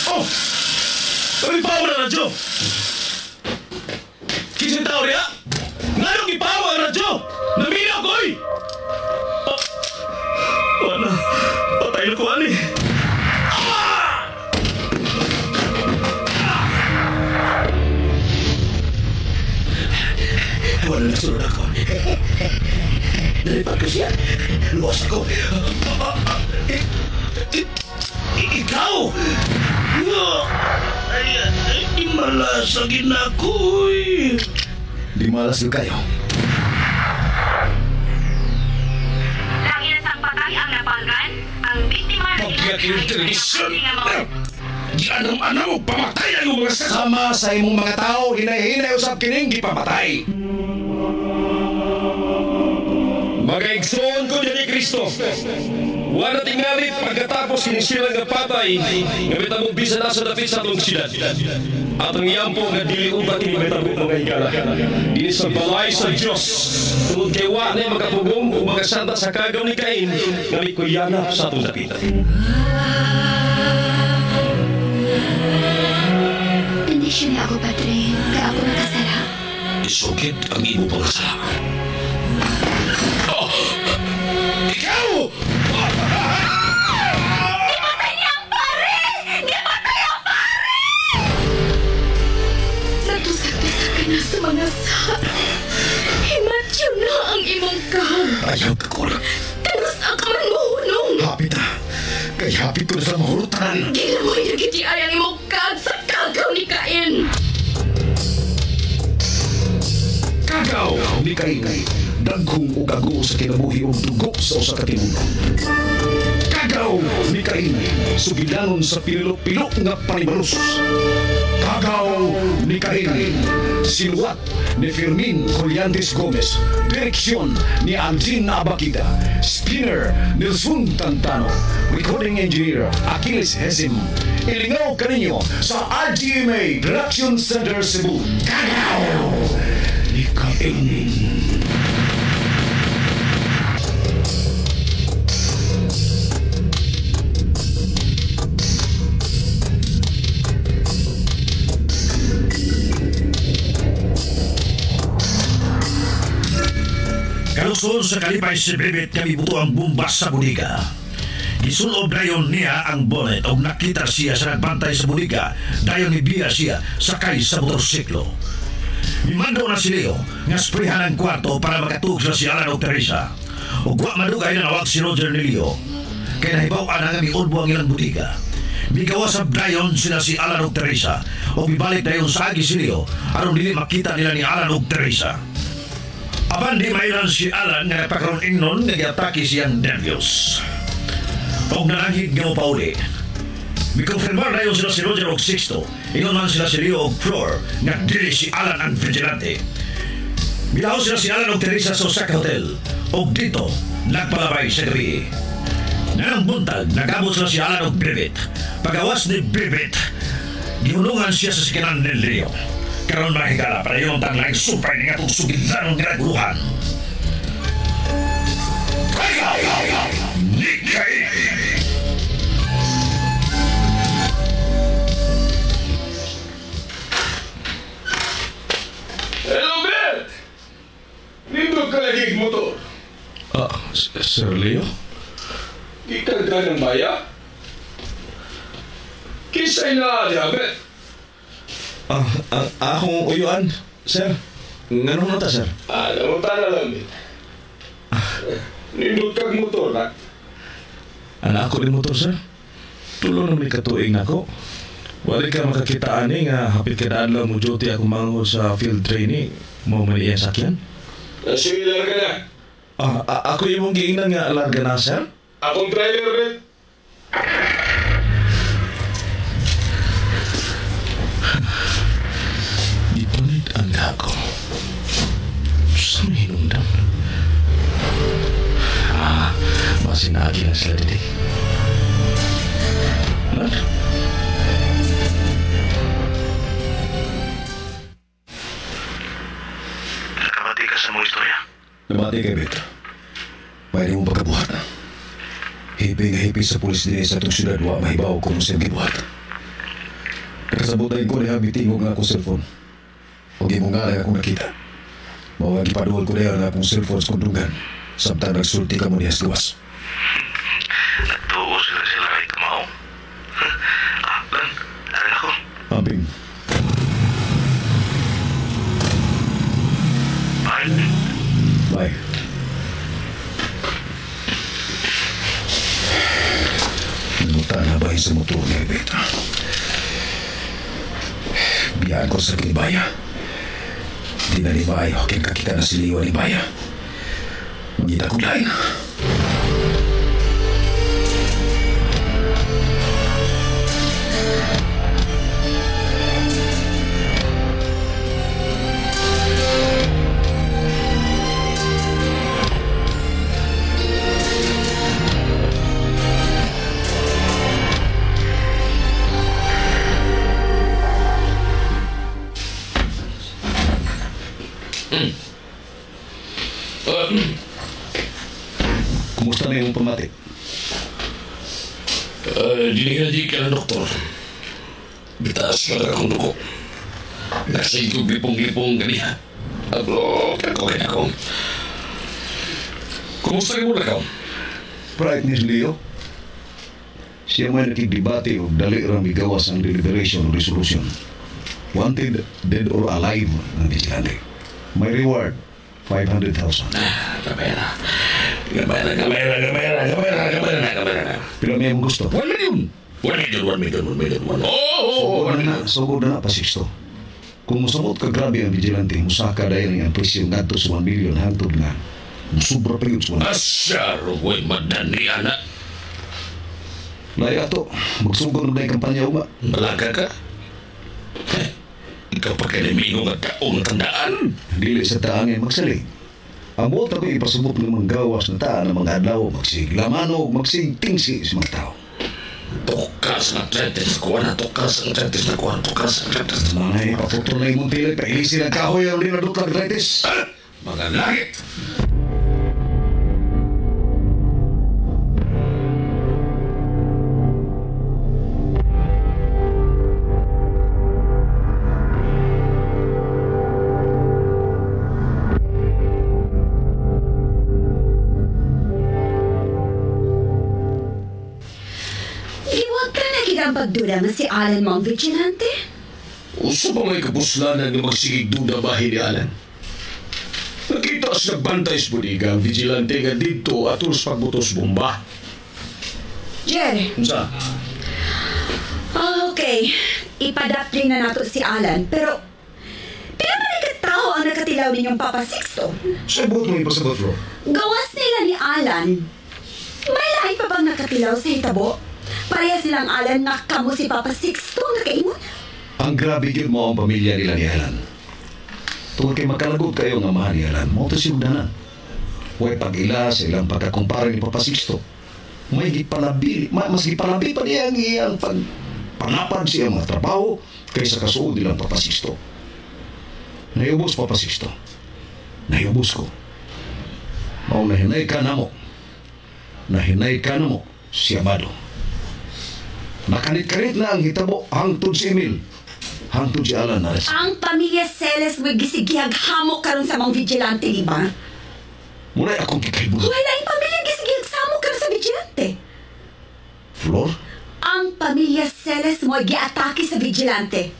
Oh! Kami pa na radyo! Kising tao niya? Nga nung ipawa ang radyo! Namina ko eh! Wala. Patay na ko, ani. Wala na sunod ako. Nalipad ko siya. Luwas ako. Ikaw! Ay, malasagin ako eh. Di malas din kayo. Lagi na sang patay ang napanggan, ang biktima na Pagkat yung television. Diyan ang anak mo, pamatay ang mga Sama sa imong mga tao, hinay-hinay usab kining gipamatay. Magaigsoon ko din ni Kristo. Wala tingalit pagkatapos sinisilang nga patay nga mitabog bisan na sa dapit sa atong siyudad. At ang iyampo nga dili ubat ni mitabog mga higala. Dili sa balay sa Diyos. Tungod kay wa na makapugong o mga santa sa kagaw ni Cain nga may kuyanap sa atong dapitan. Bendisyon niya ako, Padre. Kaya ako nakasala. Isukit ang imo pangasala. Ikaw! Patay niya ang pare! Di patay ang pare! Natusak-tusak ka na sa mga sa. Himatyo na ang imong kahon. Ayaw ka ko lang. Kanusa ka man mohunong. Hapit ha. Kay hapit ko na sa mahurutan. Di na mo hinagiti ay ang imong kahon sa kagaw ni Cain. Kagaw ni Cain. Daghong o gago sa kinabuhi o dugo sa usa ka tinunan. Kagaw ni Cain. Sugilanon sa pilok-pilok nga panibalos. Kagaw ni Cain. Sinuwat ni Fermin Colliantes Gomez. Direksyon ni Antin Abakida. Spinner Nelson Tantano. Recording engineer Achilles Hesim. Ilingaw kaninyo sa RGMA Production Center Cebu. Kagaw ni Cain. Kalusod sa kalipay si Bebet kami buto ang bumbas sa budiga. Gisulob dayon niya ang bonnet o nakita siya sa nagbantay sa budiga dayon nibiya siya sakay sa motorsiklo. Mimando na si Leo nga sprihan ang kwarto para makatug sa si Alan o Teresa. O guwa madugay na nawag si Roger ni Leo. Kaya nahibaw-an nga miulbo ang ilang budiga. Migawasab dayon sila si Alan o Teresa o mibalik dayon sa agi si Leo aron dili makita nila ni Alan o Teresa. Apan di mailan si Alan nga napakaroon ingnon nga giatake siyang nervyos. Og nananghid nga mo pauli. Mikonfirmar dayon sila si Roger og Sixto. Ingon man sila si Leo og Flor nga dili si Alan ang vigilante. Milaw sila si Alan og Teresa sa Osaka Hotel. Og dito, nagpalabay sa gabi. Nanang buntag, nagabot sila si Alan og Bebet. Pagawas ni Bebet, gihulungan siya sa sikinan ni Leo. Karon mahigala para yung tanglang supay nga itong sugilan ng ginaguluhan. Ni Cain! Hello, Bert! Nindog ka lagi ang motor. Sir Leo? Ikarga ng baya? Kisay na, Bert. Akong uyuan, sir. Ganun na ta, sir. Namunta na lang, Bert. Nindog kag motor, na? Anak ako din motor, sir. Tulo na may katuig na ako. Wali ka makakita ani nga hapit ka adlaw mo duty ako manghod sa field training. Mo man iya sakyan? Nasilar ka na. Ako imong giingnan nga alarga na, sir. Akong driver, Bert. Ipunit ang ako. Sa may hinungdan. Masinagi na sila dito. Ano? Nakamati ka sa mga istorya? Namati kay Beto. Pwede mo pagkabuhat na. Hipi sa pulis din sa itong syudad wa mahibaw kung siyang gibuhat. Kasabutan ko na bitingog nga akong cellphone. Huwag mo nga lang akong nakita. Mawag ipaduhol ko na nga akong cellphone sa kundungan. Samtang nagsulti ka mo niya sa gawas. Natuo sila kay Kamao. Lan, aral ako. Amping. Bye. Bye. Nanutan na ba sa motor ni Rebecca? Biyaan ko sa Kinibaya. Di na ni Maayo kaya kakita na si Liwa ni Baya. Magita ko lain. Kumusta na yung pamati? Dili ka ng doktor. Bitaas pa na akong duko. Nasa itong lipong-lipong ganiha. Aglo, kakokin ako. Kumusta kayo muna ka? Brightness, Leo. Siya may nakidibate o dali rang bigawas ang deliberation o resolution. Wanted, dead or alive ang vigilante. May reward, 500,000. Gamay na. Pero may mong gusto. 1 million. 1 million. Sugod na pasisto. Kung musamot ka grabe ang vigilante, musaka dahil ang presyo nga sa 1 million hantod nga. Musubra pa yun sa 1 million. Asyar, huwag madani, anak. Laya to, magsugod na yung kampanya uma. Malaga ka? Ikaw pa kayo namingo nga taong tandaan. Dili sa taangin magsalig. Amot ako ipasubot ng mga gawas na taan ng mga adlaw, magsiglamano, magsigtingsi sa mga tao. Tukas ang tretes ko na, tukas ang tretes na ko na, tukas ang tretes na. Ay, paputol na yung muntilig, pailisin ang kahoy ang rinadutlag tretes. Mga langit! Ang pagduda nga si Alan mo ang vigilante? Uso pa may kapuslanan na magsigig duda bahay ni Alan. Nakita sa nagbantay sa budiga ang vigilante nga dito at sa pagbutos bomba. Jerry. Unsa? Okay. Ipadapling na nato si Alan, pero may tao ang nakatilaw ninyong Papa Sixto. Sabot mo ipasabot, Flo. Gawas nila ni Alan. May lain pa bang nakatilaw sa hitabo? Pareha silang Alan nga kamo si Papa Sixto nga kaingon. Ang grabe yun mo ang pamilya nila ni Alan. Tungkol kay makalagot kayo nga mahal ni Alan, mo ito sinugdanan. Huwag pag-ila sa ilang pagkakumpara ni Papa Sixto. Mas gipalabi pa niya ang iyang pagpanapad siya mga trabaho kaysa kasuod nilang Papa Sixto. Naiubos Papa Sixto. Naiubos ko. Nahinay ka na mo si Amado. Nakanit-kanit na ang hitabo hangtod si Emil. Hangtod si Alan Nares. Ang pamilya Celes may gisigihag hamok karon sa mga vigilante, di ba? Muna'y akong kikaibulan. Wala yung pamilya gisigihag samok karon sa vigilante. Flor? Ang pamilya Celes mo giatake sa vigilante.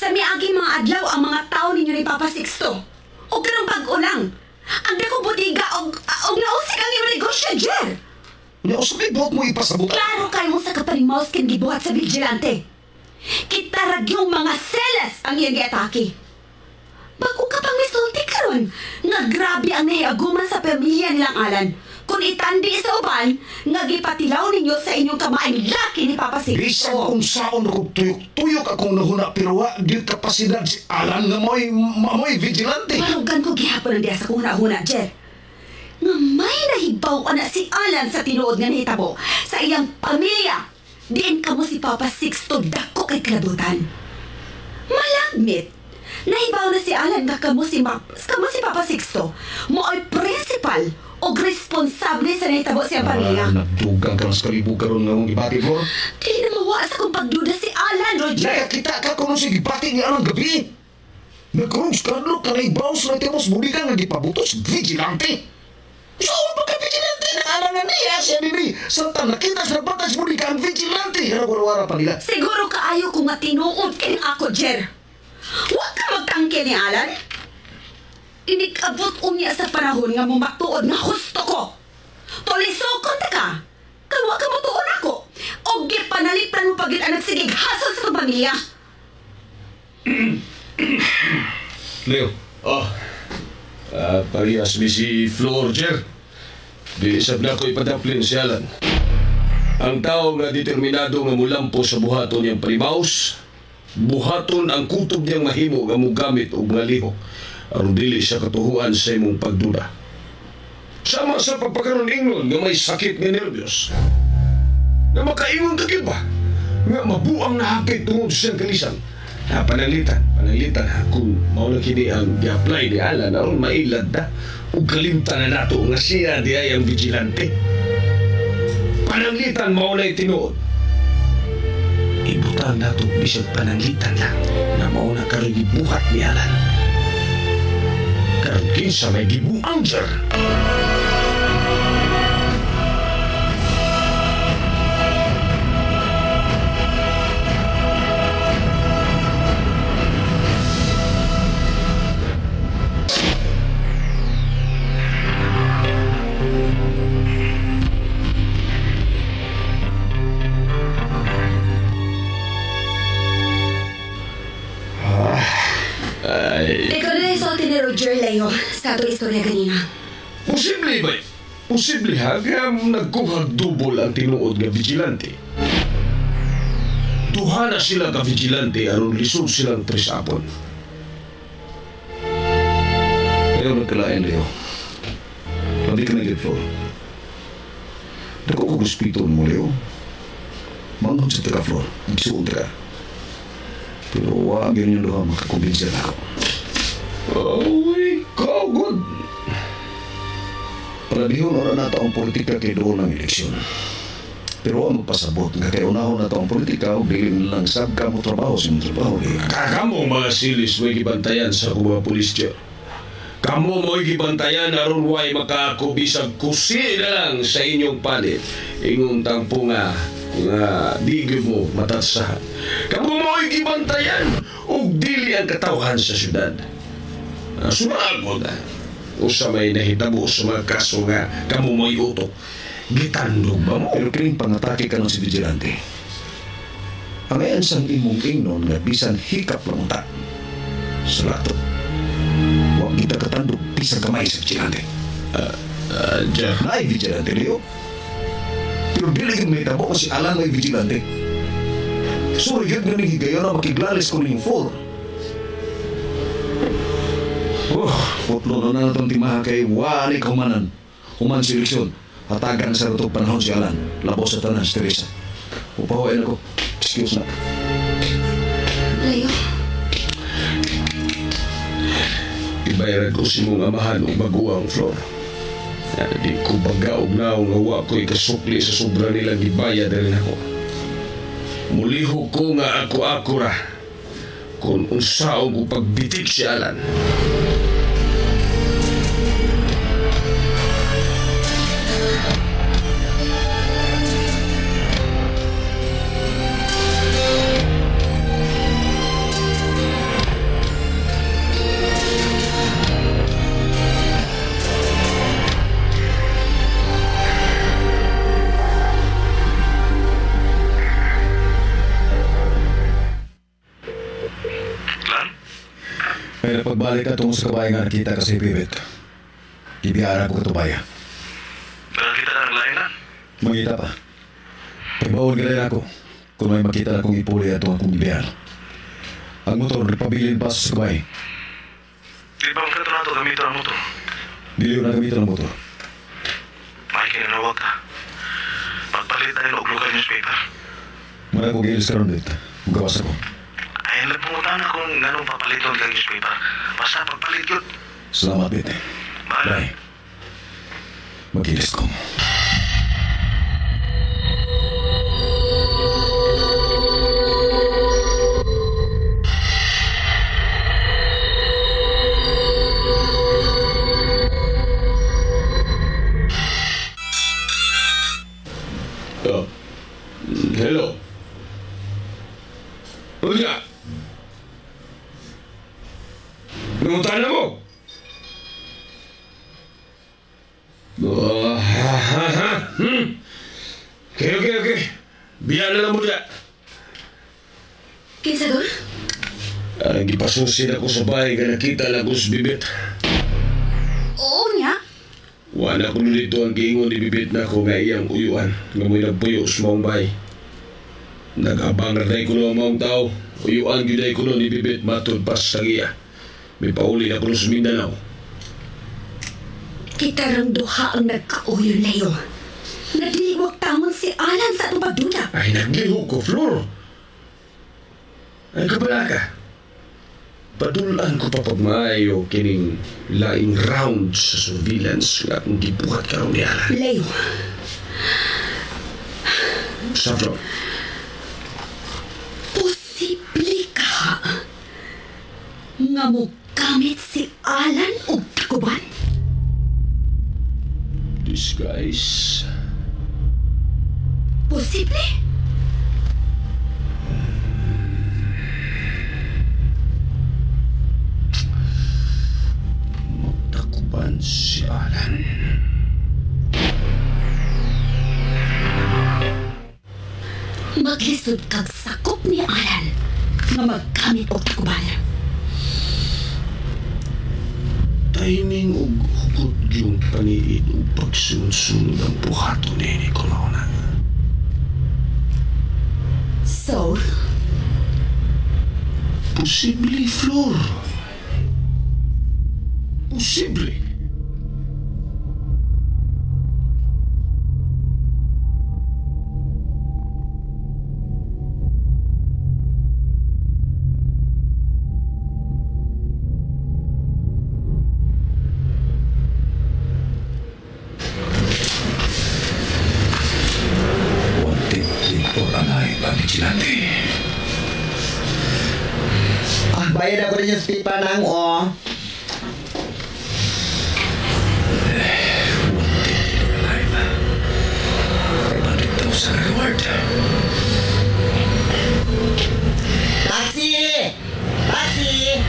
Sa miaging mga adlaw ang mga tao ninyo ni Papa Sixto. O karong pag-ulang. Ang dako budiga og nausik ang iyong negosyo, Jer. Nausap buhat mo ipasabot. Klaro kayo sa kapanimaos kin gibuhat sa vigilante. Kitarag yung mga Celes ang iyong giatake. Bago ka pang misulti karon, nga grabe ang nahiaguman sa pamilya nilang Alan. Kung itandi sa uban, nga gipatilaw ninyo sa inyong kamaing laki ni Papa Bisan Sixto. kung saon ko tuyok akong nahuna pero wa di kapasidad si Alan nga mo'y vigilante. Marugan ko gihapon ang diya sa kung huna-huna, Jer. Nga may nahibaw na si Alan sa tinuod nga nahitabo sa iyang pamilya. Diin ka mo si Papa Sixto dako kay kalabutan. Malagmit. Nahibaw na si Alan nga kamo si Papa Sixto mo ay principal o responsable sa nahitabo siyang pamilya. Nagdugang ka sa kalibog karon nga mong gibati, Flor. Dili na mawa sa kong pagduda si Alan, Roger. Nakakita ka kung sa gibati niya anong gabi. Nagkaroon sa kadlo ka na ibawas na itemos muli ka nga gipabutos vigilante. So, pagka-vigilante na alam na niya siya nini. Samtang nakita sa batas muli ka ang vigilante. Wara-wara pa nila. Siguro kaayo kung matinuod kaning ako, Jer. Huwag ka magtangke ni Alan. Inikabot unya sa panahon nga mumatuod nga husto ko. Tulisokon ta ka. Kawa ka matuon ako. O gipanalitan mo pagit ang nagsigig hasol sa pamilya. Leo. Parehas mi si Flor, Jer. Di isab na ko ipadaplin si Alan. Ang tao nga determinado nga mulampo sa buhaton niyang palimaos, buhaton ang kutob niyang mahimo nga mugamit og mga lihok aron dili siya katuhuan sa imong pagduda. Sama sa pagpakaroon ingon nga may sakit nga nervyos. Nga makaingon ka ba? Nga mabuang nahakit tungod sa siyang kalisan. Pananglitan ha, kung mauna kini ang i-apply ni Alan aron mailad na ug kalimtan na nato nga siya di ay ang vigilante. Pananglitan mauna tinuod. Ibutang nato bisag pananglitan lang na mauna karon gibuhat ni Alan. Karon kinsa may gibuang Jer. Ikaw na isulti ni Roger, Leo, sa atong istorya kanina. Posible ba? Posible ha? Kaya nagkuhag double ang tinuod nga vigilante. Duha na sila ka vigilante aron lisod silang trisapon. Ayaw nagkalain, Leo. Labi ka na get, Flor. Dako ko guspito mo, Leo. Manghod sa taka, Flor. Igsuod ka. Pero wag yun yung luha makakumbinsin ako. Oh, ikaw, good. Palabihon na nato ang politika kay doon ng eleksyon. Pero ang magpasabot nga kay unahon na to ang politika o bilin lang sab ka mo trabaho sa mong trabaho. Kakamo mga silis mo gibantayan sa mga pulis dyan. Kamo mo gibantayan aron way makakubisag kusi na lang sa inyong palit. Ingon tangpo nga di mo matatsahan. Kamo mo gibantayan o dili ang katawhan sa syudad. Sumagot na. Usa may nahitabo sa mga kaso nga kamo mo'y utok. Gitandog ba mo? Pero kining pangatake ka ng si Vigilante. Ang ayan sang imong ingnon nga bisan hikap lang ta. Sa lato. Huwag kita katandog bisan kamay sa Vigilante. Diyan. Naay Vigilante, Leo. Pero dili yung may tabo kasi Alan may Vigilante. Sorry yun nga higayon na makiglalis ko ng 4. Putlo na itong timaha kay wali kumanan. Human seleksyon. Hatagan sa ratong panahon si Alan. Labos sa tanan si Teresa. Upawain ako. Excuse na. Leo? Ibayaran ko si mong amahan o baguang, Flor. Di ko bagaog na ang awa ko'y kasukli sa sobra nilang ibayad rin ako. Muliho ko nga ako ra kung unsaon ko pagbitik si Alan. Pero pagbalik ka tungo sa kabayan nga nakita ka sa Ibibit, ibiyara ko katubaya. Nakita ka ng lain na? Mangita pa. Pagbawon ka rin ako kung may makita na kong ipuli at akong ibiyar. Ang motor nagpabilin pa sa kabay. Di ba ang kato na ito gamitin ang motor? Dili ko na gamitin ang motor. May kinanawag ka. Pagpalit tayo ng local newspaper. Mara ko gilis ka ron dito. Magawas ako. Ayun lang pumunta na kung ganong papaliton kang newspaper. Basta pagpalit yun. Salamat, Bete. Bye. Bye. Magilis ko. Oh. Hello. Ano siya? Nangunta na mo? Okay. Biya na lang mo niya. Kinsa doon? Ang gipasusin ako sa bahay nga nakita lang ko sa Bibit. Oo niya. Wala ko nilito ang giingon ni Bibit na ako nga iyang uyuan nga mo'y nagpuyo sa maong bahay. Nag-abang na ko ng maong tao. Uyuan gyuday ko ni Bibit matod pas sa iya. May pauli na ko sa Mindanao. Kita rang duha ang nagkauyo layo. Nadiliwag tamon si Alan sa atong pagduda. Ay, naglihok ko, Flor. Ay, kabala ka. Padulaan ko pa pagmaayo kining laing round sa surveillance nga akong gibuhat karon ni Alan. Layo. Sa Flor. Posible ka nga mo gamit si Alan o takuban? Disguise. Posible? Magtakuban si Alan. Maglisod kag sakop ni Alan nga maggamit og takuban. Timing ug hugot yung paniid ug pagsunod-sunod ang buhato ni Nicolona. So, Posible, Flor. Posible. Wanted report ang ay pamigilante. Bayad ako rin yung stipa ng o. Alive. 500,000 reward. Taxi! Taxi!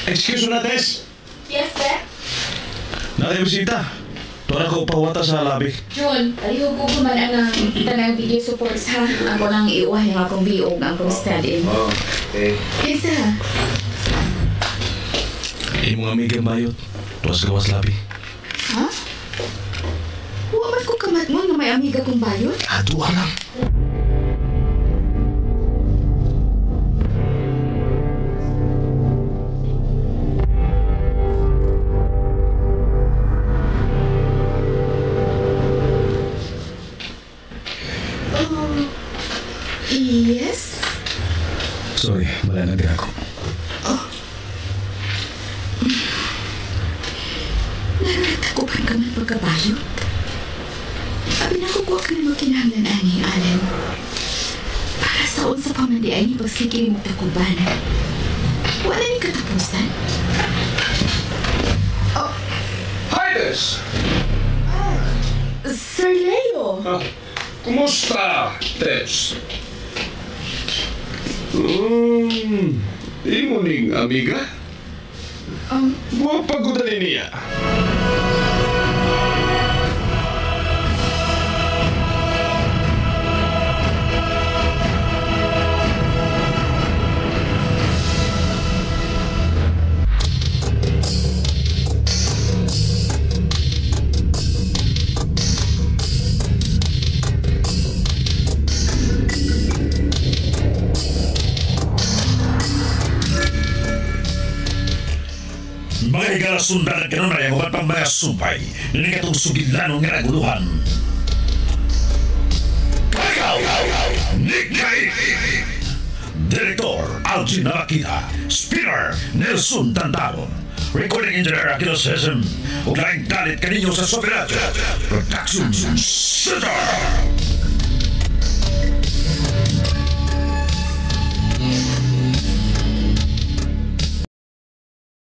Excuse me na, Tess. Yes, sir? Nakibisita. Tuwa ko pawata sa labi. John, aliho ko man ang tanang video supports ha. Ako lang iuha yung akong VO ang akong study. Okay. Isa. Imong amiga bayot. Tuwa sa gawas labi. Ha? Huwag man ko kamat mo na may amiga kong bayot? Tuwa lang. Yes? Sorry, wala na din ako. Naratakupan ka man pagkabayot? Abi na kukuha ka na magkinahanglan ani, Alan. Para sa unsa pa man di ay pagsigil mo takuban. Wala ni katapusan. Hi, Tess! Sir Leo! Kumusta, Tess? Imo ning amiga? Buwag pagudan niya. para sundan ang kanunay ang uban pang mga sumpay ni katong sugilanon nga naguluhan. Kagaw ni Kain. Direktor Algin Nakita, Spinner Nelson Tantaron, Recording Engineer Aquino Sesam, ug laing dalit kaninyo sa Soberano Production Center.